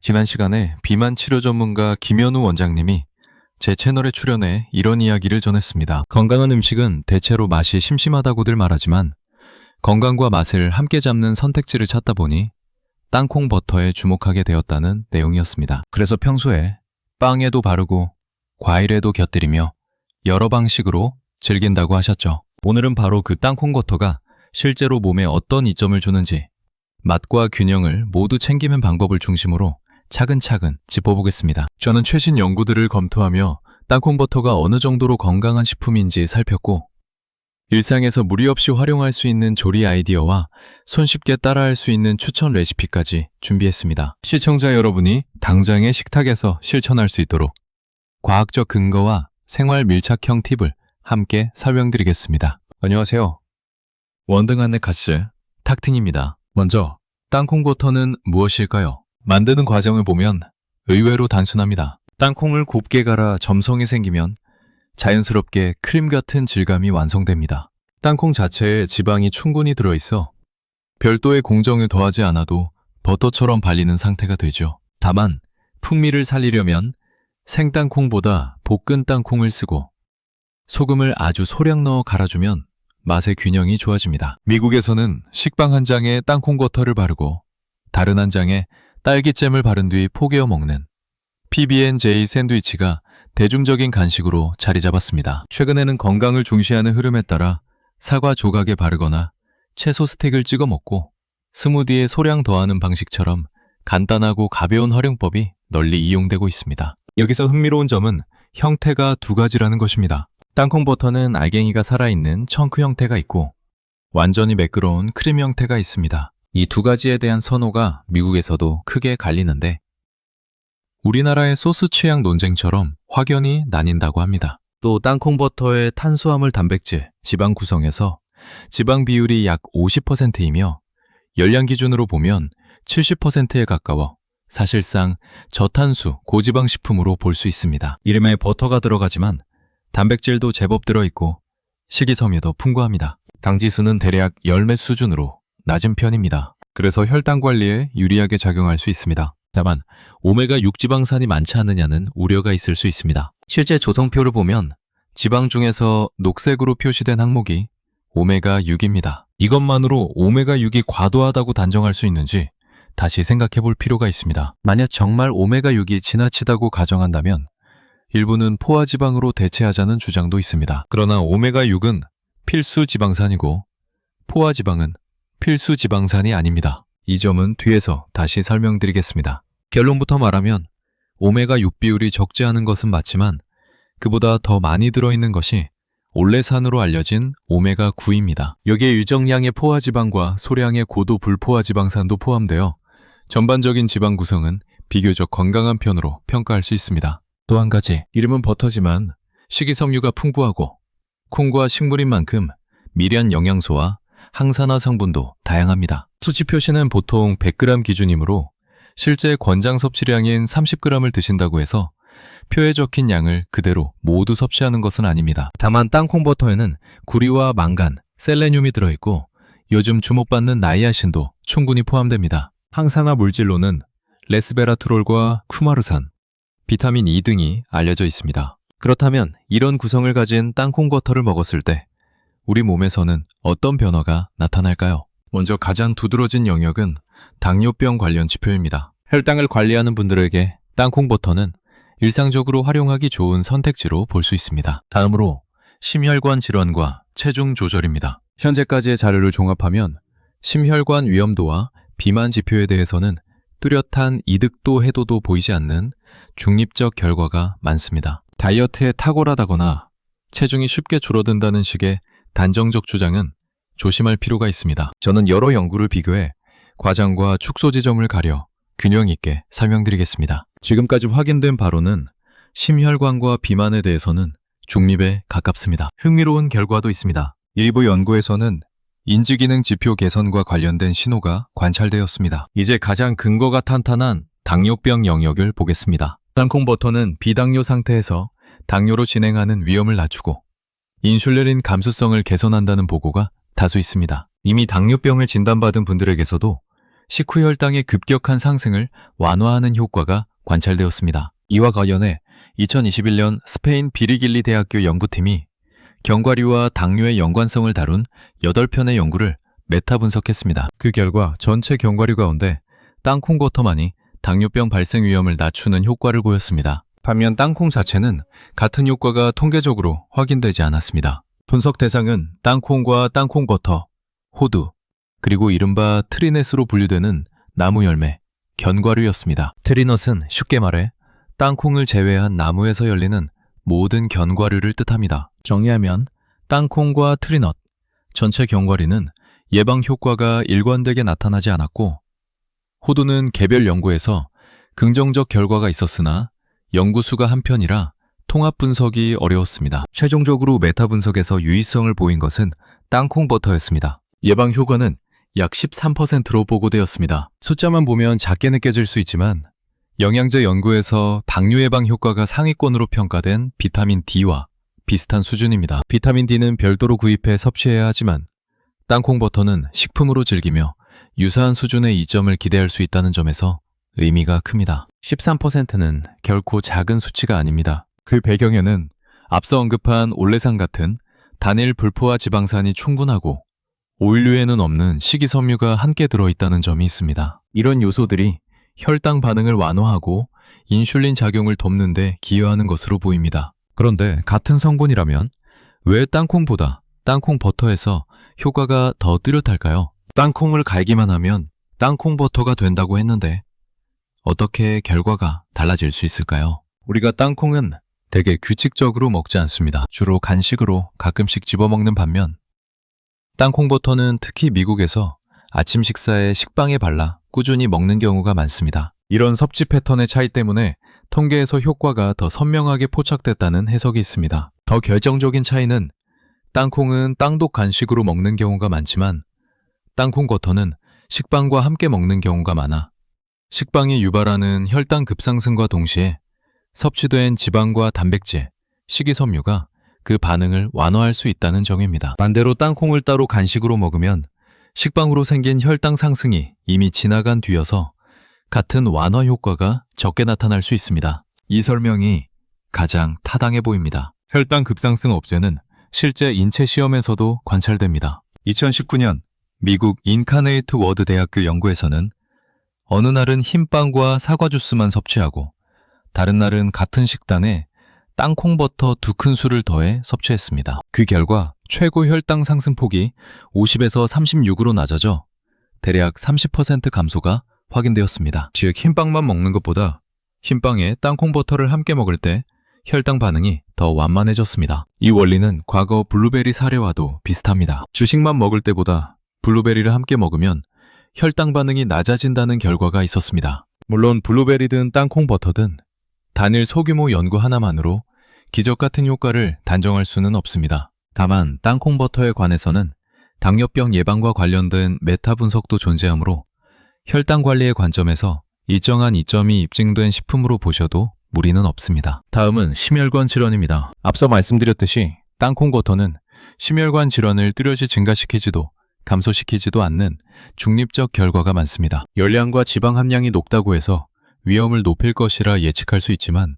지난 시간에 비만 치료 전문가 김현우 원장님이 제 채널에 출연해 이런 이야기를 전했습니다. 건강한 음식은 대체로 맛이 심심하다고들 말하지만 건강과 맛을 함께 잡는 선택지를 찾다 보니 땅콩 버터에 주목하게 되었다는 내용이었습니다. 그래서 평소에 빵에도 바르고 과일에도 곁들이며 여러 방식으로 즐긴다고 하셨죠. 오늘은 바로 그 땅콩 버터가 실제로 몸에 어떤 이점을 주는지 맛과 균형을 모두 챙기는 방법을 중심으로 차근차근 짚어보겠습니다. 저는 최신 연구들을 검토하며 땅콩 버터가 어느 정도로 건강한 식품인지 살폈고 일상에서 무리 없이 활용할 수 있는 조리 아이디어와 손쉽게 따라할 수 있는 추천 레시피까지 준비했습니다. 시청자 여러분이 당장의 식탁에서 실천할 수 있도록 과학적 근거와 생활 밀착형 팁을 함께 설명드리겠습니다. 안녕하세요. 원등한의 가스 탁팅입니다. 먼저 땅콩 버터는 무엇일까요? 만드는 과정을 보면 의외로 단순합니다. 땅콩을 곱게 갈아 점성이 생기면 자연스럽게 크림 같은 질감이 완성됩니다. 땅콩 자체에 지방이 충분히 들어있어 별도의 공정을 더하지 않아도 버터처럼 발리는 상태가 되죠. 다만 풍미를 살리려면 생땅콩보다 볶은 땅콩을 쓰고 소금을 아주 소량 넣어 갈아주면 맛의 균형이 좋아집니다. 미국에서는 식빵 한 장에 땅콩 버터를 바르고 다른 한 장에 딸기잼을 바른 뒤 포개어 먹는 PB&J 샌드위치가 대중적인 간식으로 자리 잡았습니다. 최근에는 건강을 중시하는 흐름에 따라 사과 조각에 바르거나 채소 스틱을 찍어 먹고 스무디에 소량 더하는 방식처럼 간단하고 가벼운 활용법이 널리 이용되고 있습니다. 여기서 흥미로운 점은 형태가 두 가지라는 것입니다. 땅콩 버터는 알갱이가 살아있는 청크 형태가 있고 완전히 매끄러운 크림 형태가 있습니다. 이 두 가지에 대한 선호가 미국에서도 크게 갈리는데 우리나라의 소스 취향 논쟁처럼 확연히 나뉜다고 합니다. 또 땅콩 버터의 탄수화물, 단백질, 지방 구성에서 지방 비율이 약 50%이며 열량 기준으로 보면 70%에 가까워 사실상 저탄수, 고지방 식품으로 볼 수 있습니다. 이름에 버터가 들어가지만 단백질도 제법 들어있고 식이섬유도 풍부합니다. 당지수는 대략 10매 수준으로 낮은 편입니다. 그래서 혈당 관리에 유리하게 작용할 수 있습니다. 다만 오메가6 지방산이 많지 않느냐는 우려가 있을 수 있습니다. 실제 조성표를 보면 지방 중에서 녹색으로 표시된 항목이 오메가6입니다. 이것만으로 오메가6이 과도하다고 단정할 수 있는지 다시 생각해 볼 필요가 있습니다. 만약 정말 오메가6이 지나치다고 가정한다면 일부는 포화지방으로 대체하자는 주장도 있습니다. 그러나 오메가6은 필수 지방산이고 포화지방은 필수 지방산이 아닙니다. 이 점은 뒤에서 다시 설명드리겠습니다. 결론부터 말하면 오메가6 비율이 적지 않은 것은 맞지만 그보다 더 많이 들어있는 것이 올레산으로 알려진 오메가9입니다. 여기에 일정량의 포화지방과 소량의 고도 불포화지방산도 포함되어 전반적인 지방 구성은 비교적 건강한 편으로 평가할 수 있습니다. 또 한 가지, 이름은 버터지만 식이섬유가 풍부하고 콩과 식물인 만큼 미량 영양소와 항산화 성분도 다양합니다. 수치 표시는 보통 100g 기준이므로 실제 권장 섭취량인 30g을 드신다고 해서 표에 적힌 양을 그대로 모두 섭취하는 것은 아닙니다. 다만 땅콩 버터에는 구리와 망간, 셀레늄이 들어있고 요즘 주목받는 나이아신도 충분히 포함됩니다. 항산화 물질로는 레스베라트롤과 쿠마르산, 비타민 E 등이 알려져 있습니다. 그렇다면 이런 구성을 가진 땅콩 버터를 먹었을 때 우리 몸에서는 어떤 변화가 나타날까요? 먼저 가장 두드러진 영역은 당뇨병 관련 지표입니다. 혈당을 관리하는 분들에게 땅콩 버터는 일상적으로 활용하기 좋은 선택지로 볼 수 있습니다. 다음으로 심혈관 질환과 체중 조절입니다. 현재까지의 자료를 종합하면 심혈관 위험도와 비만 지표에 대해서는 뚜렷한 이득도 해도도 보이지 않는 중립적 결과가 많습니다. 다이어트에 탁월하다거나 체중이 쉽게 줄어든다는 식의 단정적 주장은 조심할 필요가 있습니다. 저는 여러 연구를 비교해 과장과 축소 지점을 가려 균형 있게 설명드리겠습니다. 지금까지 확인된 바로는 심혈관과 비만에 대해서는 중립에 가깝습니다. 흥미로운 결과도 있습니다. 일부 연구에서는 인지기능 지표 개선과 관련된 신호가 관찰되었습니다. 이제 가장 근거가 탄탄한 당뇨병 영역을 보겠습니다. 땅콩 버터는 비당뇨 상태에서 당뇨로 진행하는 위험을 낮추고 인슐린 감수성을 개선한다는 보고가 다수 있습니다. 이미 당뇨병을 진단받은 분들에게서도 식후 혈당의 급격한 상승을 완화하는 효과가 관찰되었습니다. 이와 관련해 2021년 스페인 비리길리 대학교 연구팀이 견과류와 당뇨의 연관성을 다룬 8편의 연구를 메타 분석했습니다. 그 결과 전체 견과류 가운데 땅콩버터만이 당뇨병 발생 위험을 낮추는 효과를 보였습니다. 반면 땅콩 자체는 같은 효과가 통계적으로 확인되지 않았습니다. 분석 대상은 땅콩과 땅콩버터, 호두, 그리고 이른바 트리넷으로 분류되는 나무 열매, 견과류였습니다. 트리넛은 쉽게 말해 땅콩을 제외한 나무에서 열리는 모든 견과류를 뜻합니다. 정리하면 땅콩과 트리넛, 전체 견과류는 예방 효과가 일관되게 나타나지 않았고, 호두는 개별 연구에서 긍정적 결과가 있었으나 연구수가 한 편이라 통합 분석이 어려웠습니다. 최종적으로 메타 분석에서 유의성을 보인 것은 땅콩 버터였습니다. 예방 효과는 약 13%로 보고되었습니다. 숫자만 보면 작게 느껴질 수 있지만 영양제 연구에서 당뇨 예방 효과가 상위권으로 평가된 비타민 D와 비슷한 수준입니다. 비타민 D는 별도로 구입해 섭취해야 하지만 땅콩 버터는 식품으로 즐기며 유사한 수준의 이점을 기대할 수 있다는 점에서 의미가 큽니다. 13%는 결코 작은 수치가 아닙니다. 그 배경에는 앞서 언급한 올레산 같은 단일 불포화 지방산이 충분하고 오일류에는 없는 식이섬유가 함께 들어있다는 점이 있습니다. 이런 요소들이 혈당 반응을 완화하고 인슐린 작용을 돕는 데 기여하는 것으로 보입니다. 그런데 같은 성분이라면 왜 땅콩보다 땅콩 버터에서 효과가 더 뚜렷할까요? 땅콩을 갈기만 하면 땅콩 버터가 된다고 했는데 어떻게 결과가 달라질 수 있을까요? 우리가 땅콩은 되게 규칙적으로 먹지 않습니다. 주로 간식으로 가끔씩 집어먹는 반면 땅콩 버터는 특히 미국에서 아침 식사에 식빵에 발라 꾸준히 먹는 경우가 많습니다. 이런 섭취 패턴의 차이 때문에 통계에서 효과가 더 선명하게 포착됐다는 해석이 있습니다. 더 결정적인 차이는 땅콩은 땅독 간식으로 먹는 경우가 많지만 땅콩 버터는 식빵과 함께 먹는 경우가 많아 식빵이 유발하는 혈당 급상승과 동시에 섭취된 지방과 단백질, 식이섬유가 그 반응을 완화할 수 있다는 점입니다. 반대로 땅콩을 따로 간식으로 먹으면 식빵으로 생긴 혈당 상승이 이미 지나간 뒤여서 같은 완화 효과가 적게 나타날 수 있습니다. 이 설명이 가장 타당해 보입니다. 혈당 급상승 억제는 실제 인체 시험에서도 관찰됩니다. 2019년 미국 인카네이트 워드 대학교 연구에서는 어느 날은 흰빵과 사과 주스만 섭취하고 다른 날은 같은 식단에 땅콩버터 2큰술을 더해 섭취했습니다. 그 결과 최고 혈당 상승폭이 50에서 36으로 낮아져 대략 30% 감소가 확인되었습니다. 즉 흰빵만 먹는 것보다 흰빵에 땅콩버터를 함께 먹을 때 혈당 반응이 더 완만해졌습니다. 이 원리는 과거 블루베리 사례와도 비슷합니다. 주식만 먹을 때보다 블루베리를 함께 먹으면 혈당 반응이 낮아진다는 결과가 있었습니다. 물론 블루베리든 땅콩버터든 단일 소규모 연구 하나만으로 기적 같은 효과를 단정할 수는 없습니다. 다만 땅콩버터에 관해서는 당뇨병 예방과 관련된 메타 분석도 존재하므로 혈당 관리의 관점에서 일정한 이점이 입증된 식품으로 보셔도 무리는 없습니다. 다음은 심혈관 질환입니다. 앞서 말씀드렸듯이 땅콩버터는 심혈관 질환을 뚜렷이 증가시키지도 감소시키지도 않는 중립적 결과가 많습니다. 열량과 지방 함량이 높다고 해서 위험을 높일 것이라 예측할 수 있지만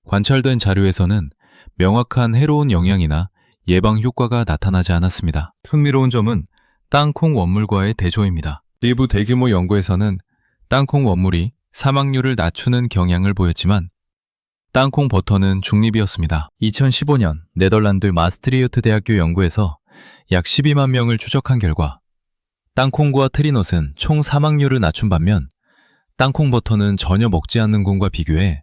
관찰된 자료에서는 명확한 해로운 영향이나 예방 효과가 나타나지 않았습니다. 흥미로운 점은 땅콩 원물과의 대조입니다. 일부 대규모 연구에서는 땅콩 원물이 사망률을 낮추는 경향을 보였지만 땅콩 버터는 중립이었습니다. 2015년 네덜란드 마스트리우트 대학교 연구에서 약 12만 명을 추적한 결과 땅콩과 트리넛은 총 사망률을 낮춘 반면 땅콩 버터는 전혀 먹지 않는 군과 비교해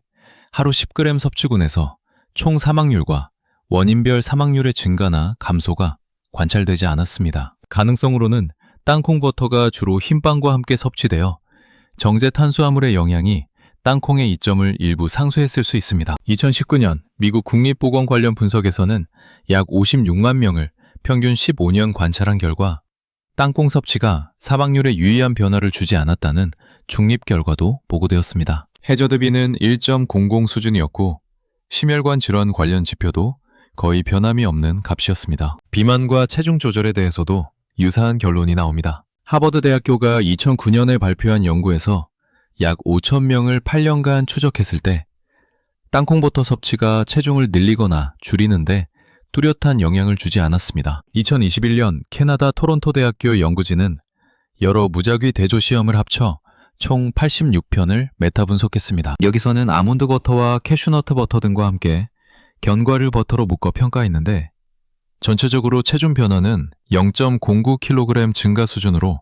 하루 10g 섭취군에서 총 사망률과 원인별 사망률의 증가나 감소가 관찰되지 않았습니다. 가능성으로는 땅콩 버터가 주로 흰빵과 함께 섭취되어 정제 탄수화물의 영향이 땅콩의 이점을 일부 상쇄했을 수 있습니다. 2019년 미국 국립보건 관련 분석에서는 약 56만 명을 평균 15년 관찰한 결과 땅콩 섭취가 사망률에 유의한 변화를 주지 않았다는 중립 결과도 보고되었습니다. 해저드비는 1.00 수준이었고 심혈관 질환 관련 지표도 거의 변함이 없는 값이었습니다. 비만과 체중 조절에 대해서도 유사한 결론이 나옵니다. 하버드 대학교가 2009년에 발표한 연구에서 약 5,000명을 8년간 추적했을 때 땅콩버터 섭취가 체중을 늘리거나 줄이는데 뚜렷한 영향을 주지 않았습니다. 2021년 캐나다 토론토 대학교 연구진은 여러 무작위 대조 시험을 합쳐 총 86편을 메타 분석했습니다. 여기서는 아몬드 버터와 캐슈너트 버터 등과 함께 견과류 버터로 묶어 평가했는데 전체적으로 체중 변화는 0.09kg 증가 수준으로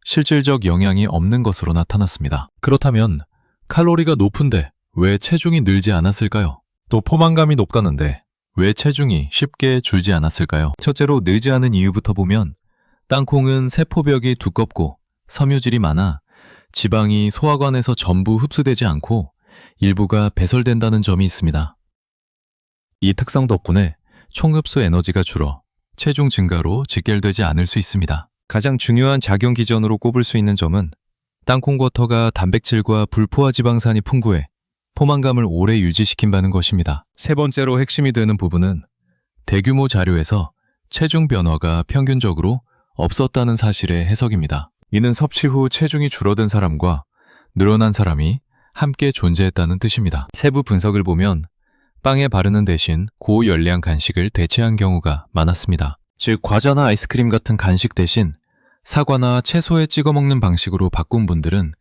실질적 영향이 없는 것으로 나타났습니다. 그렇다면 칼로리가 높은데 왜 체중이 늘지 않았을까요? 또 포만감이 높다는데 왜 체중이 쉽게 줄지 않았을까요? 첫째로 늘지 않은 이유부터 보면 땅콩은 세포벽이 두껍고 섬유질이 많아 지방이 소화관에서 전부 흡수되지 않고 일부가 배설된다는 점이 있습니다. 이 특성 덕분에 총흡수 에너지가 줄어 체중 증가로 직결되지 않을 수 있습니다. 가장 중요한 작용 기전으로 꼽을 수 있는 점은 땅콩버터가 단백질과 불포화 지방산이 풍부해 포만감을 오래 유지시킨다는 것입니다. 세 번째로 핵심이 되는 부분은 대규모 자료에서 체중 변화가 평균적으로 없었다는 사실의 해석입니다. 이는 섭취 후 체중이 줄어든 사람과 늘어난 사람이 함께 존재했다는 뜻입니다. 세부 분석을 보면 빵에 바르는 대신 고열량 간식을 대체한 경우가 많았습니다. 즉 과자나 아이스크림 같은 간식 대신 사과나 채소에 찍어 먹는 방식으로 바꾼 분들은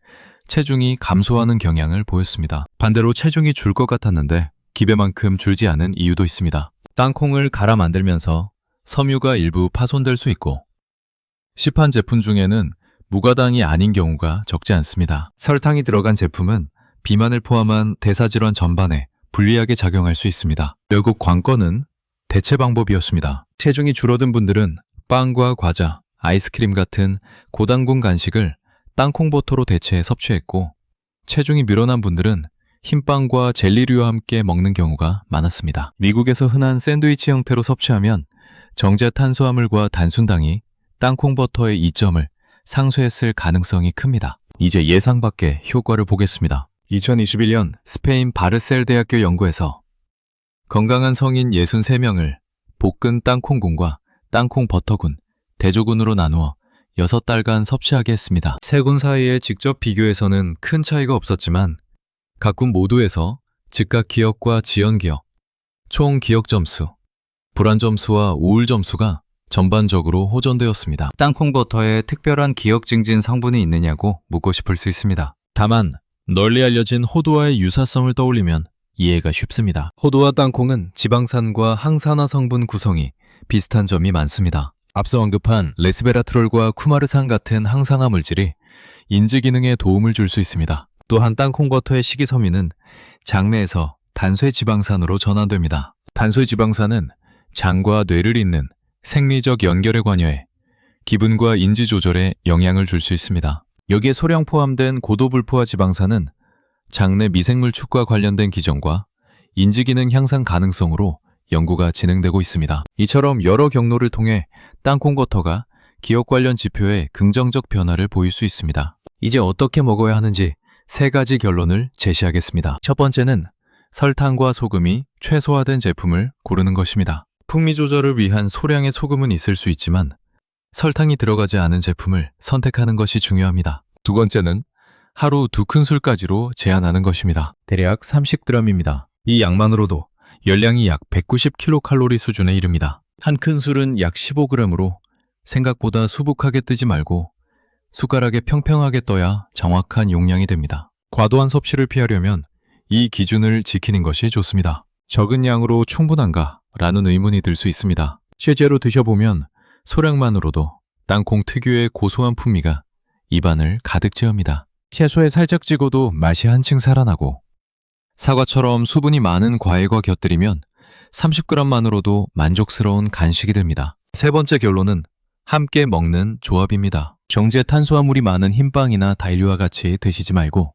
체중이 감소하는 경향을 보였습니다. 반대로 체중이 줄 것 같았는데 기배만큼 줄지 않은 이유도 있습니다. 땅콩을 갈아 만들면서 섬유가 일부 파손될 수 있고 시판 제품 중에는 무가당이 아닌 경우가 적지 않습니다. 설탕이 들어간 제품은 비만을 포함한 대사질환 전반에 불리하게 작용할 수 있습니다. 결국 관건은 대체 방법이었습니다. 체중이 줄어든 분들은 빵과 과자, 아이스크림 같은 고당분 간식을 땅콩버터로 대체해 섭취했고 체중이 늘어난 분들은 흰빵과 젤리류와 함께 먹는 경우가 많았습니다. 미국에서 흔한 샌드위치 형태로 섭취하면 정제 탄수화물과 단순당이 땅콩버터의 이점을 상쇄했을 가능성이 큽니다. 이제 예상 밖의 효과를 보겠습니다. 2021년 스페인 바르셀 대학교 연구에서 건강한 성인 63명을 볶은 땅콩군과 땅콩버터군, 대조군으로 나누어 6달간 섭취하게 했습니다. 세 군 사이에 직접 비교해서는 큰 차이가 없었지만 각 군 모두에서 즉각 기억과 지연 기억, 총 기억 점수, 불안 점수와 우울 점수가 전반적으로 호전되었습니다. 땅콩버터에 특별한 기억 증진 성분이 있느냐고 묻고 싶을 수 있습니다. 다만 널리 알려진 호두와의 유사성을 떠올리면 이해가 쉽습니다. 호두와 땅콩은 지방산과 항산화 성분 구성이 비슷한 점이 많습니다. 앞서 언급한 레스베라트롤과 쿠마르산 같은 항산화 물질이 인지 기능에 도움을 줄 수 있습니다. 또한 땅콩버터의 식이섬유는 장내에서 단쇄지방산으로 전환됩니다. 단쇄지방산은 장과 뇌를 잇는 생리적 연결에 관여해 기분과 인지 조절에 영향을 줄 수 있습니다. 여기에 소량 포함된 고도불포화 지방산은 장내 미생물 축과 관련된 기전과 인지기능 향상 가능성으로 연구가 진행되고 있습니다. 이처럼 여러 경로를 통해 땅콩버터가 기억 관련 지표에 긍정적 변화를 보일 수 있습니다. 이제 어떻게 먹어야 하는지 3가지 결론을 제시하겠습니다. 첫 번째는 설탕과 소금이 최소화된 제품을 고르는 것입니다. 풍미 조절을 위한 소량의 소금은 있을 수 있지만 설탕이 들어가지 않은 제품을 선택하는 것이 중요합니다. 두 번째는 하루 2큰술까지로 제한하는 것입니다. 대략 30g입니다. 이 양만으로도 열량이 약 190kcal 수준에 이릅니다. 한 큰술은 약 15g으로 생각보다 수북하게 뜨지 말고 숟가락에 평평하게 떠야 정확한 용량이 됩니다. 과도한 섭취를 피하려면 이 기준을 지키는 것이 좋습니다. 적은 양으로 충분한가? 라는 의문이 들 수 있습니다. 실제로 드셔보면 소량만으로도 땅콩 특유의 고소한 풍미가 입안을 가득 채웁니다. 채소에 살짝 찍어도 맛이 한층 살아나고 사과처럼 수분이 많은 과일과 곁들이면 30g만으로도 만족스러운 간식이 됩니다. 세 번째 결론은 함께 먹는 조합입니다. 정제 탄수화물이 많은 흰빵이나 다일류와 같이 드시지 말고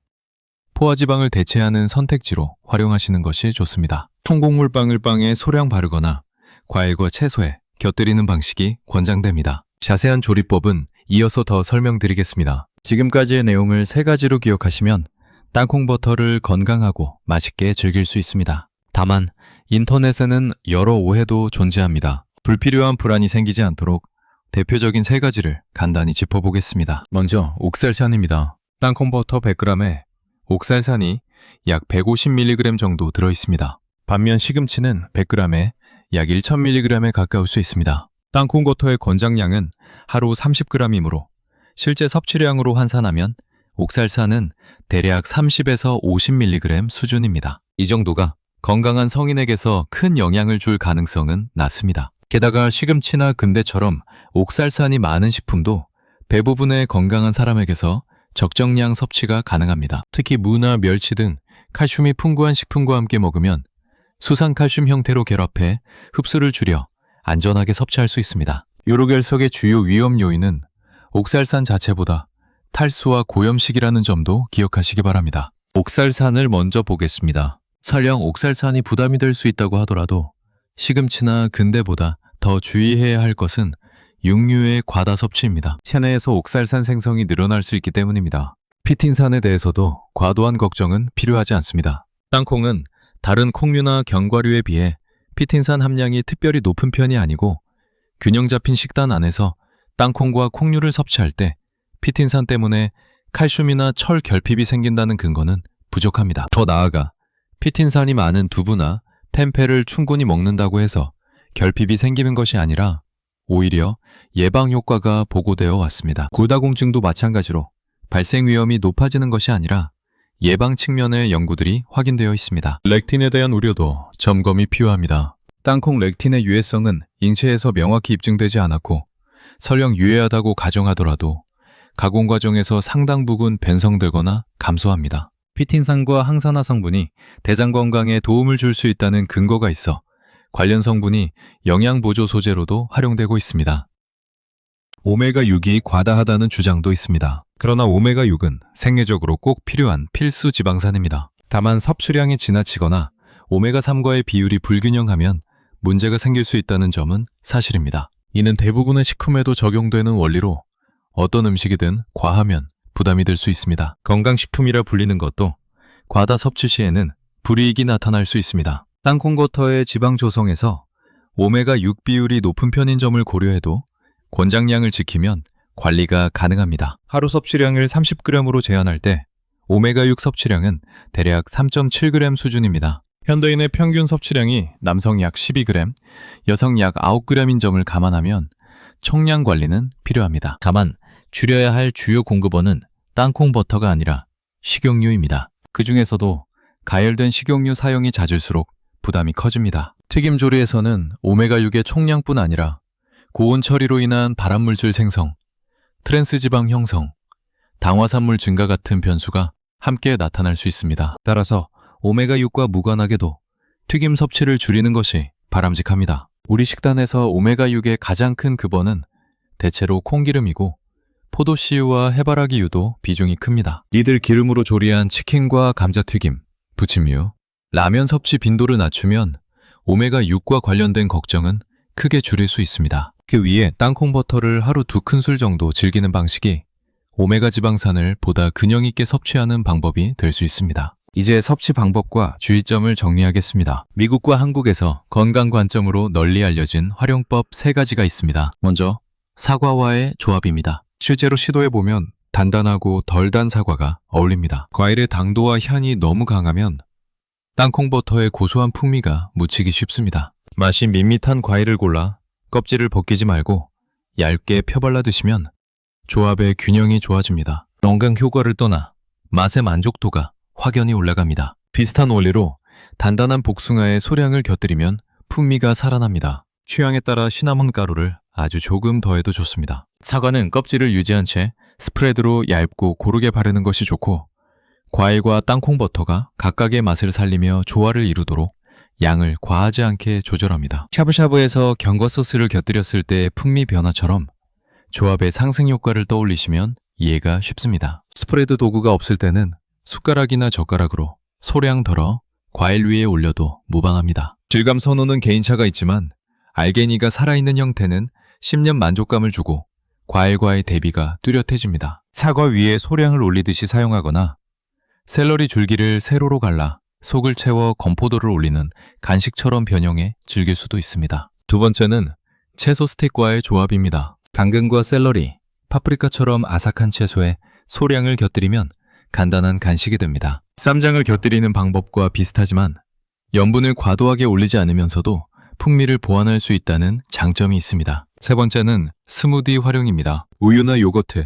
포화지방을 대체하는 선택지로 활용하시는 것이 좋습니다. 통곡물빵을 빵에 소량 바르거나 과일과 채소에 곁들이는 방식이 권장됩니다. 자세한 조리법은 이어서 더 설명드리겠습니다. 지금까지의 내용을 3가지로 기억하시면 땅콩버터를 건강하고 맛있게 즐길 수 있습니다. 다만 인터넷에는 여러 오해도 존재합니다. 불필요한 불안이 생기지 않도록 대표적인 세 가지를 간단히 짚어보겠습니다. 먼저 옥살산입니다. 땅콩버터 100g에 옥살산이 약 150mg 정도 들어있습니다. 반면 시금치는 100g에 약 1000mg에 가까울 수 있습니다. 땅콩버터의 권장량은 하루 30g이므로 실제 섭취량으로 환산하면 옥살산은 대략 30에서 50mg 수준입니다. 이 정도가 건강한 성인에게서 큰 영향을 줄 가능성은 낮습니다. 게다가 시금치나 근대처럼 옥살산이 많은 식품도 대부분의 건강한 사람에게서 적정량 섭취가 가능합니다. 특히 무나 멸치 등 칼슘이 풍부한 식품과 함께 먹으면 수산칼슘 형태로 결합해 흡수를 줄여 안전하게 섭취할 수 있습니다. 요로결석의 주요 위험 요인은 옥살산 자체보다 탈수와 고염식이라는 점도 기억하시기 바랍니다. 옥살산을 먼저 보겠습니다. 설령 옥살산이 부담이 될 수 있다고 하더라도 시금치나 근대보다 더 주의해야 할 것은 육류의 과다 섭취입니다. 체내에서 옥살산 생성이 늘어날 수 있기 때문입니다. 피틴산에 대해서도 과도한 걱정은 필요하지 않습니다. 땅콩은 다른 콩류나 견과류에 비해 피틴산 함량이 특별히 높은 편이 아니고 균형 잡힌 식단 안에서 땅콩과 콩류를 섭취할 때 피틴산 때문에 칼슘이나 철 결핍이 생긴다는 근거는 부족합니다. 더 나아가 피틴산이 많은 두부나 템페를 충분히 먹는다고 해서 결핍이 생기는 것이 아니라 오히려 예방 효과가 보고되어 왔습니다. 고다공증도 마찬가지로 발생 위험이 높아지는 것이 아니라 예방 측면의 연구들이 확인되어 있습니다. 렉틴에 대한 우려도 점검이 필요합니다. 땅콩 렉틴의 유해성은 인체에서 명확히 입증되지 않았고 설령 유해하다고 가정하더라도 가공 과정에서 상당 부분 변성되거나 감소합니다. 피틴산과 항산화 성분이 대장 건강에 도움을 줄 수 있다는 근거가 있어 관련 성분이 영양 보조 소재로도 활용되고 있습니다. 오메가6이 과다하다는 주장도 있습니다. 그러나 오메가6은 생리적으로 꼭 필요한 필수 지방산입니다. 다만 섭취량이 지나치거나 오메가3과의 비율이 불균형하면 문제가 생길 수 있다는 점은 사실입니다. 이는 대부분의 식품에도 적용되는 원리로 어떤 음식이든 과하면 부담이 될 수 있습니다. 건강식품이라 불리는 것도 과다 섭취 시에는 불이익이 나타날 수 있습니다. 땅콩버터의 지방 조성에서 오메가6 비율이 높은 편인 점을 고려해도 권장량을 지키면 관리가 가능합니다. 하루 섭취량을 30g으로 제한할 때 오메가6 섭취량은 대략 3.7g 수준입니다. 현대인의 평균 섭취량이 남성 약 12g, 여성 약 9g인 점을 감안하면 총량 관리는 필요합니다. 다만 줄여야 할 주요 공급원은 땅콩버터가 아니라 식용유입니다. 그 중에서도 가열된 식용유 사용이 잦을수록 부담이 커집니다. 튀김 조리에서는 오메가6의 총량뿐 아니라 고온 처리로 인한 발암물질 생성, 트랜스지방 형성, 당화산물 증가 같은 변수가 함께 나타날 수 있습니다. 따라서 오메가6과 무관하게도 튀김 섭취를 줄이는 것이 바람직합니다. 우리 식단에서 오메가6의 가장 큰 급원은 대체로 콩기름이고 포도씨유와 해바라기유도 비중이 큽니다. 이들 기름으로 조리한 치킨과 감자튀김, 부침유, 라면 섭취 빈도를 낮추면 오메가6과 관련된 걱정은 크게 줄일 수 있습니다. 그 위에 땅콩버터를 하루 2큰술 정도 즐기는 방식이 오메가 지방산을 보다 균형 있게 섭취하는 방법이 될 수 있습니다. 이제 섭취 방법과 주의점을 정리하겠습니다. 미국과 한국에서 건강 관점으로 널리 알려진 활용법 3가지가 있습니다. 먼저 사과와의 조합입니다. 실제로 시도해보면 단단하고 덜 단 사과가 어울립니다. 과일의 당도와 향이 너무 강하면 땅콩버터의 고소한 풍미가 묻히기 쉽습니다. 맛이 밋밋한 과일을 골라 껍질을 벗기지 말고 얇게 펴발라 드시면 조합의 균형이 좋아집니다. 건강 효과를 떠나 맛의 만족도가 확연히 올라갑니다. 비슷한 원리로 단단한 복숭아의 소량을 곁들이면 풍미가 살아납니다. 취향에 따라 시나몬 가루를 아주 조금 더해도 좋습니다. 사과는 껍질을 유지한 채 스프레드로 얇고 고르게 바르는 것이 좋고 과일과 땅콩버터가 각각의 맛을 살리며 조화를 이루도록 양을 과하지 않게 조절합니다. 샤브샤브에서 견과 소스를 곁들였을 때의 풍미 변화처럼 조합의 상승 효과를 떠올리시면 이해가 쉽습니다. 스프레드 도구가 없을 때는 숟가락이나 젓가락으로 소량 덜어 과일 위에 올려도 무방합니다. 질감 선호는 개인차가 있지만 알갱이가 살아있는 형태는 10년 만족감을 주고 과일과의 대비가 뚜렷해집니다. 사과 위에 소량을 올리듯이 사용하거나 샐러리 줄기를 세로로 갈라 속을 채워 건포도를 올리는 간식처럼 변형해 즐길 수도 있습니다. 두 번째는 채소 스틱과의 조합입니다. 당근과 샐러리, 파프리카처럼 아삭한 채소에 소량을 곁들이면 간단한 간식이 됩니다. 쌈장을 곁들이는 방법과 비슷하지만 염분을 과도하게 올리지 않으면서도 풍미를 보완할 수 있다는 장점이 있습니다. 세 번째는 스무디 활용입니다. 우유나 요거트,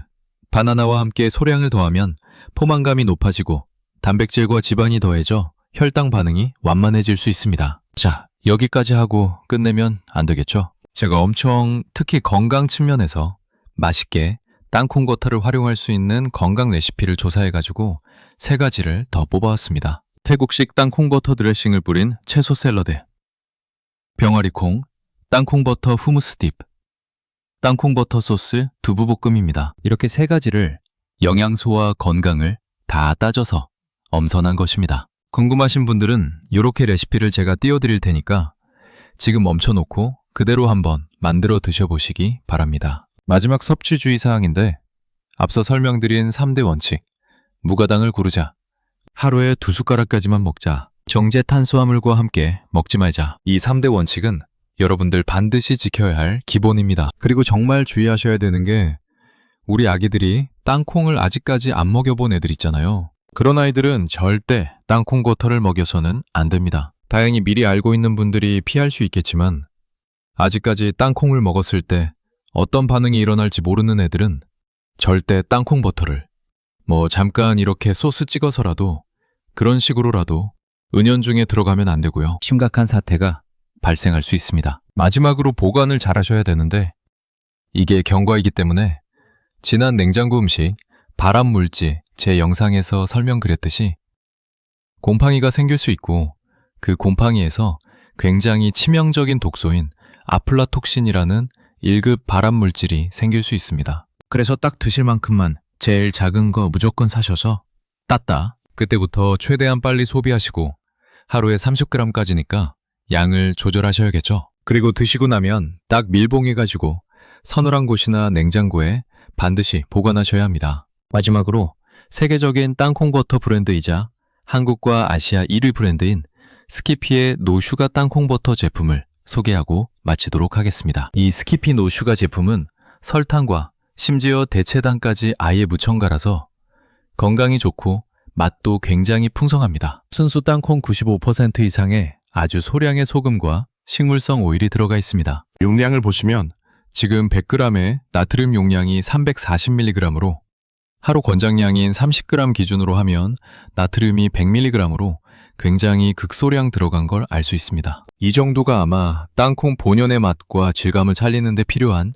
바나나와 함께 소량을 더하면 포만감이 높아지고 단백질과 지방이 더해져 혈당 반응이 완만해질 수 있습니다. 자, 여기까지 하고 끝내면 안 되겠죠? 제가 엄청 특히 건강 측면에서 맛있게 땅콩버터를 활용할 수 있는 건강 레시피를 조사해가지고 3가지를 더 뽑아왔습니다. 태국식 땅콩버터 드레싱을 뿌린 채소 샐러드, 병아리콩, 땅콩버터 후무스 딥, 땅콩버터 소스 두부볶음입니다. 이렇게 3가지를 영양소와 건강을 다 따져서 엄선한 것입니다. 궁금하신 분들은 이렇게 레시피를 제가 띄워드릴 테니까 지금 멈춰놓고 그대로 한번 만들어 드셔보시기 바랍니다. 마지막 섭취주의 사항인데 앞서 설명드린 3대 원칙, 무가당을 고르자, 하루에 2숟가락까지만 먹자, 정제 탄수화물과 함께 먹지 말자. 이 3대 원칙은 여러분들 반드시 지켜야 할 기본입니다. 그리고 정말 주의하셔야 되는 게 우리 아기들이 땅콩을 아직까지 안 먹여본 애들 있잖아요. 그런 아이들은 절대 땅콩버터를 먹여서는 안 됩니다. 다행히 미리 알고 있는 분들이 피할 수 있겠지만 아직까지 땅콩을 먹었을 때 어떤 반응이 일어날지 모르는 애들은 절대 땅콩버터를 잠깐 이렇게 소스 찍어서라도 그런 식으로라도 은연중에 들어가면 안 되고요. 심각한 사태가 발생할 수 있습니다. 마지막으로 보관을 잘 하셔야 되는데 이게 경과이기 때문에 지난 냉장고 음식 발암물질 제 영상에서 설명드렸듯이 곰팡이가 생길 수 있고 그 곰팡이에서 굉장히 치명적인 독소인 아플라톡신이라는 1급 발암물질이 생길 수 있습니다. 그래서 딱 드실 만큼만 제일 작은 거 무조건 사셔서 땄다. 그때부터 최대한 빨리 소비하시고 하루에 30g까지니까 양을 조절하셔야겠죠. 그리고 드시고 나면 딱 밀봉해가지고 서늘한 곳이나 냉장고에 반드시 보관하셔야 합니다. 마지막으로 세계적인 땅콩버터 브랜드이자 한국과 아시아 1위 브랜드인 스키피의 노슈가 땅콩버터 제품을 소개하고 마치도록 하겠습니다. 이 스키피 노슈가 제품은 설탕과 심지어 대체당까지 아예 무첨가라서 건강이 좋고 맛도 굉장히 풍성합니다. 순수 땅콩 95% 이상의 아주 소량의 소금과 식물성 오일이 들어가 있습니다. 용량을 보시면 지금 100g에 나트륨 용량이 340mg으로 하루 권장량인 30g 기준으로 하면 나트륨이 100mg으로 굉장히 극소량 들어간 걸 알 수 있습니다. 이 정도가 아마 땅콩 본연의 맛과 질감을 살리는 데 필요한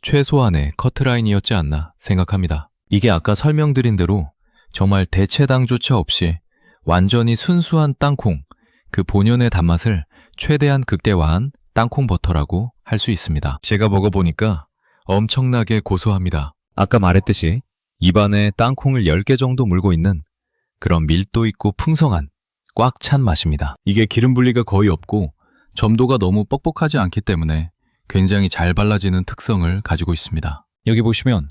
최소한의 커트라인이었지 않나 생각합니다. 이게 아까 설명드린 대로 정말 대체당조차 없이 완전히 순수한 땅콩, 그 본연의 단맛을 최대한 극대화한 땅콩 버터라고 할 수 있습니다. 제가 먹어보니까 엄청나게 고소합니다. 아까 말했듯이 입안에 땅콩을 10개 정도 물고 있는 그런 밀도 있고 풍성한 꽉 찬 맛입니다. 이게 기름 분리가 거의 없고 점도가 너무 뻑뻑하지 않기 때문에 굉장히 잘 발라지는 특성을 가지고 있습니다. 여기 보시면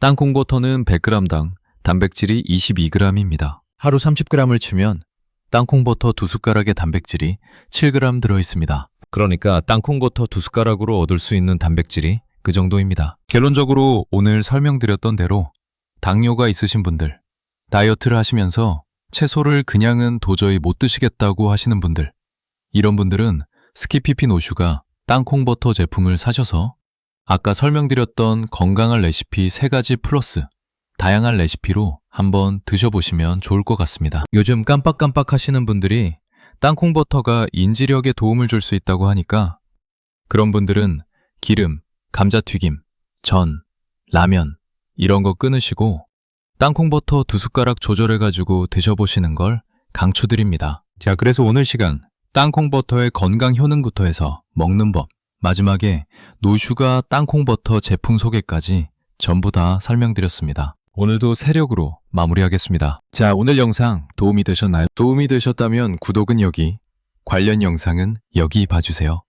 땅콩 버터는 100g당 단백질이 22g입니다. 하루 30g을 치면 땅콩 버터 2숟가락의 단백질이 7g 들어있습니다. 그러니까 땅콩 버터 2숟가락으로 얻을 수 있는 단백질이 그 정도입니다. 결론적으로 오늘 설명드렸던 대로 당뇨가 있으신 분들, 다이어트를 하시면서 채소를 그냥은 도저히 못 드시겠다고 하시는 분들, 이런 분들은 스키피피 노슈가 땅콩버터 제품을 사셔서 아까 설명드렸던 건강한 레시피 3가지 플러스 다양한 레시피로 한번 드셔보시면 좋을 것 같습니다. 요즘 깜빡깜빡 하시는 분들이 땅콩버터가 인지력에 도움을 줄 수 있다고 하니까 그런 분들은 기름, 감자튀김, 전, 라면 이런 거 끊으시고 땅콩버터 2숟가락 조절해가지고 드셔보시는 걸 강추드립니다. 자, 그래서 오늘 시간 땅콩버터의 건강 효능부터 해서 먹는 법, 마지막에 노슈가 땅콩버터 제품 소개까지 전부 다 설명드렸습니다. 오늘도 세력으로 마무리하겠습니다. 자, 오늘 영상 도움이 되셨나요? 도움이 되셨다면 구독은 여기, 관련 영상은 여기 봐주세요.